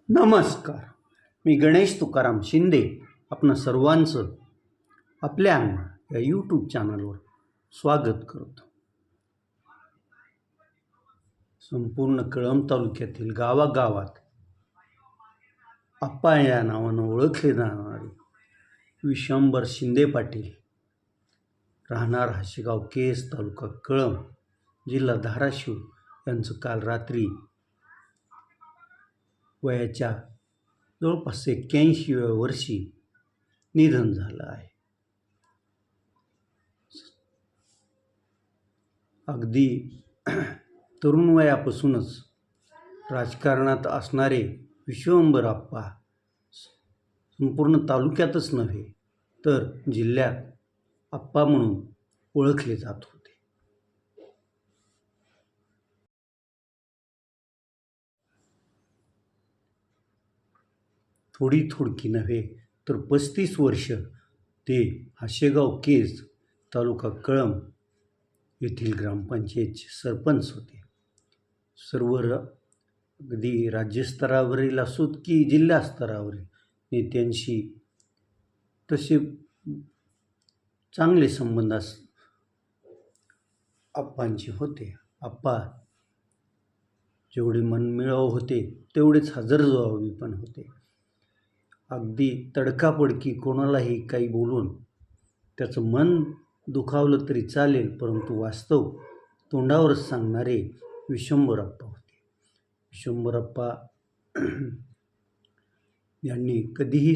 नमस्कार. मी गणेश तुकाराम शिंदे आपणा सर्वांचं आपल्या या यूट्यूब चॅनलवर स्वागत करतो. संपूर्ण कळंब तालुक्यातील गावागावात आप्पा या नावानं ओळखले जाणारे विश्वंभर शिंदे पाटील, राहणार हाशेगाव केस, तालुका कळंब, जिल्हा धाराशिव यांचं काल रात्री वयाच्या जवळपास 81व्या वर्षी निधन झालं आहे. अगदी तरुण वयापासूनच राजकारणात असणारे विश्वंभर आप्पा संपूर्ण तालुक्यातच नव्हे तर जिल्ह्यात आप्पा म्हणून ओळखले जात होते. थोडकी नव्हे तर 35 वर्ष ते हाशेगाव केज, तालुका कळंब येथील ग्रामपंचायतचे सरपंच होते. सर्व अगदी राज्यस्तरावरील असोत की जिल्हा स्तरावरील नेत्यांशी तसे चांगले संबंध आप्पांचे होते. आप्पा जेवढे मनमिळाऊ होते तेवढेच हजरजबाबी पण होते. अगदी तडकाफडकी कोणालाही काही बोलून त्याचं मन दुखावलं तरी चालेल, परंतु वास्तव तोंडावरच सांगणारे विश्वंभर आप्पा होते. विश्वंभर आप्पा यांनी कधीही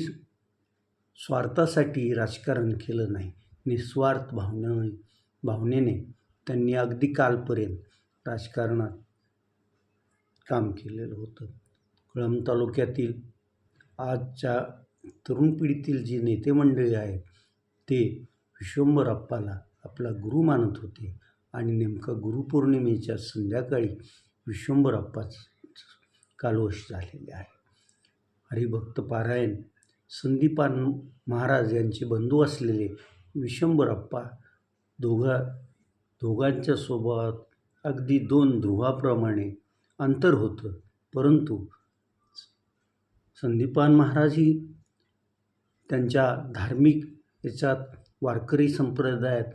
स्वार्थासाठी राजकारण केलं नाही. निस्वार्थ भावनेने त्यांनी अगदी कालपर्यंत राजकारणात काम केलेलं होतं. कळंब तालुक्यातील आजच्या तरुण पिढीतील जी नेते मंडळी आहेत ते विश्वंभर आप्पाला आपला गुरु मानत होते आणि नेमका गुरुपौर्णिमेच्या संध्याकाळी विश्वंभर आप्पाच कालवश झालेले आहे. हरिभक्त पारायण संदीपान महाराज यांचे बंधू असलेले विश्वंभर आप्पा दोघांच्या स्वभावात अगदी 2 ध्रुवाप्रमाणे अंतर होतं, परंतु संदीपान महाराजही त्यांच्या धार्मिक याच्यात वारकरी संप्रदायात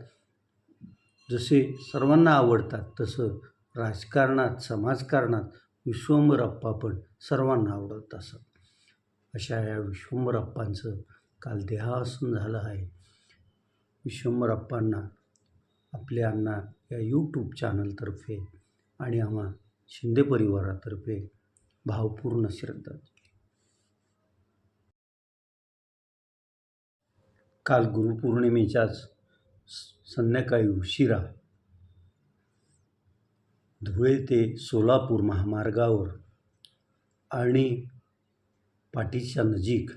जसे सर्वांना आवडतात तसं राजकारणात, समाजकारणात विश्वंभर आप्पा पण सर्वांना आवडत असत. अशा या विश्वंभर आप्पांचं काल देहावसन झालं आहे. विश्वंभर आप्पांना आपल्या या यूट्यूब चॅनलतर्फे आणि आम्हा शिंदे परिवारातर्फे भावपूर्ण श्रद्धांजली. काल गुरुपौर्णिमेच्याच संध्याकाळी उशिरा धुळे ते सोलापूर महामार्गावर आणि पाटीच्या नजीक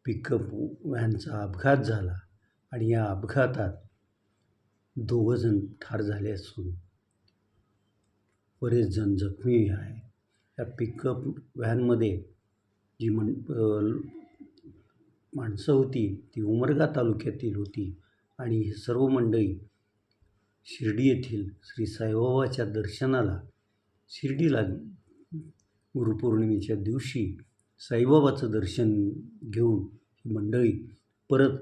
पिकअप व्हॅनचा अपघात झाला आणि या अपघातात 2 जण ठार झाले असून बरेच जण जखमी आहे. या पिकअप व्हॅनमध्ये जी माणसं होती ती उमरगा तालुक्यातील होती आणि ही सर्व मंडळी शिर्डी येथील श्री साईबाबाच्या दर्शनाला शिर्डीला गुरुपौर्णिमेच्या दिवशी साईबाबाचं दर्शन घेऊन ही मंडळी परत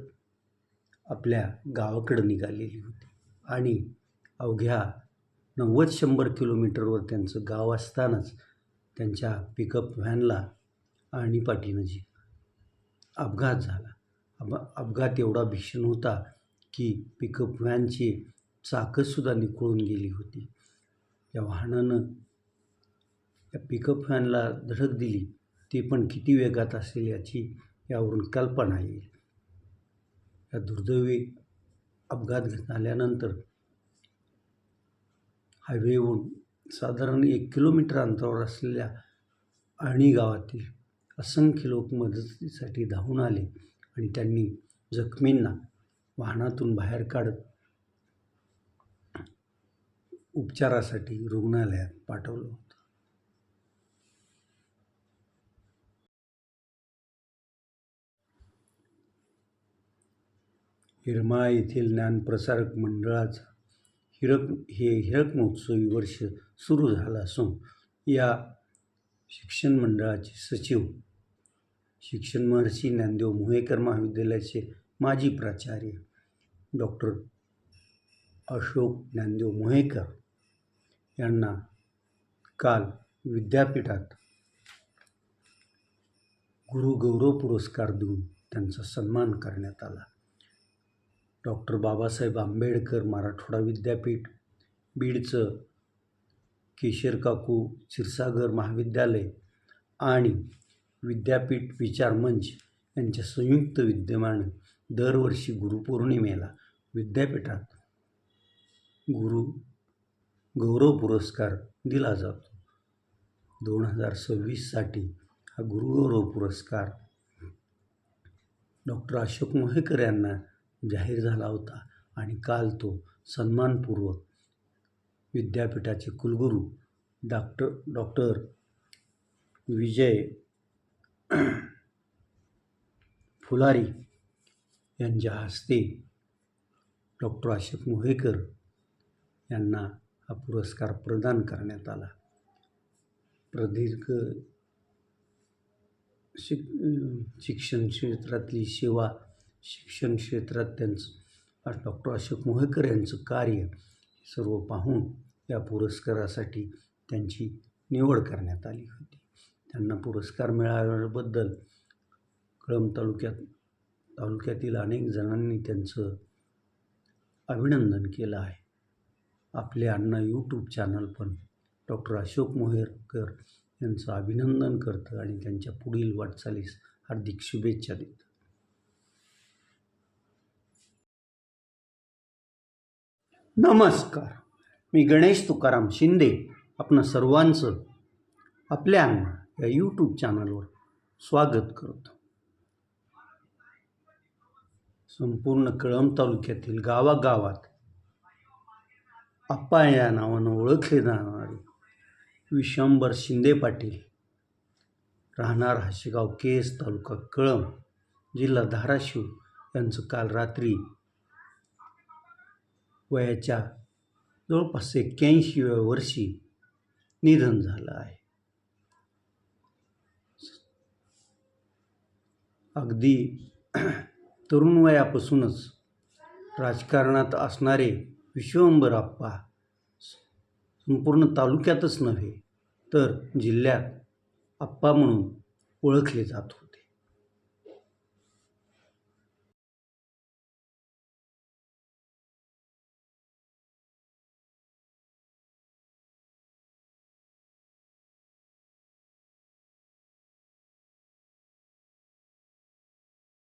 आपल्या गावाकडं निघालेली होती आणि अवघ्या 90-100 किलोमीटरवर त्यांचं गाव असतानाच त्यांच्या पिकअप व्हॅनला आणि पाठीनजीक अपघात झाला. अपघात एवढा भीषण होता की पिकअप व्हॅनची चाकंसुद्धा निखळून गेली होती. या वाहनानं या पिकअप व्हॅनला धडक दिली, ते पण किती वेगात असेल याची यावरून कल्पना येईल. या दुर्दैवी अपघात झाल्यानंतर हायवेवरून साधारण 1 किलोमीटर अंतरावर असलेल्या आर्णी गावातील असंख्य लोक मदतीसाठी धावून आले आणि त्यांनी जखमींना वाहनातून बाहेर काढत उपचारासाठी रुग्णालयात पाठवलं होतं. येरमाळा येथील ज्ञानप्रसारक मंडळाचा हीरक महोत्सवी वर्ष सुरू झालं असून या शिक्षण मंडळाचे सचिव, शिक्षण महर्षी ज्ञानदेव मोहेकर महाविद्यालयाचे माजी प्राचार्य डॉक्टर अशोक ज्ञानदेव मोहेकर यांना काल विद्यापीठात गुरुगौरव पुरस्कार देऊन त्यांचा सन्मान करण्यात आला. डॉक्टर बाबासाहेब आंबेडकर मराठवाडा विद्यापीठ, बीडचं केशरकाकू क्षीरसागर महाविद्यालय आणि विद्यापीठ विचार मंच यांच्या संयुक्त विद्यमाने दरवर्षी गुरुपौर्णिमेला विद्यापीठात गौरव पुरस्कार दिला जातो. 2026साठी हा गुरुगौरव पुरस्कार डॉक्टर अशोक मोहेकर यांना जाहीर झाला होता आणि काल तो सन्मानपूर्वक विद्यापीठाचे कुलगुरू डॉक्टर विजय फुलारी यांच्या हस्ते डॉक्टर अशोक मोहेकर यांना हा पुरस्कार प्रदान करण्यात आला. प्रदीर्घ शिक्षण क्षेत्रातली सेवा, शिक्षण क्षेत्रात त्यांचं डॉक्टर अशोक मोहेकर यांचं कार्य सर्व पाहून या पुरस्कारासाठी त्यांची निवड करण्यात आली होती. त्यांना पुरस्कार मिळाल्याबद्दल कळंब तालुक्यातील अनेक जणांनी त्यांचं अभिनंदन केलं आहे. आपले अण्णा यूट्यूब चॅनल पण डॉक्टर अशोक मोहेकर यांचं अभिनंदन करतं आणि त्यांच्या पुढील वाटचालीस हार्दिक शुभेच्छा देतं. नमस्कार, मी गणेश तुकाराम शिंदे आपणा सर्वांचं आपल्या अण्णा या यूट्यूब चॅनलवर स्वागत करतो. संपूर्ण कळंब तालुक्यातील गावागावात आप्पा या नावानं ओळखले जाणारे विश्वंभर शिंदे पाटील, राहणार हाशेगाव केस, तालुका कळंब, जिल्हा धाराशिव यांचं काल रात्री वयाच्या जवळपास 81व्या वर्षी निधन झालं आहे. अगदी तरुण वयापासूनच राजकारणात असणारे विश्वंभर आप्पा संपूर्ण तालुक्यातच नव्हे तर जिल्ह्यात आप्पा म्हणून ओळखले जात होते.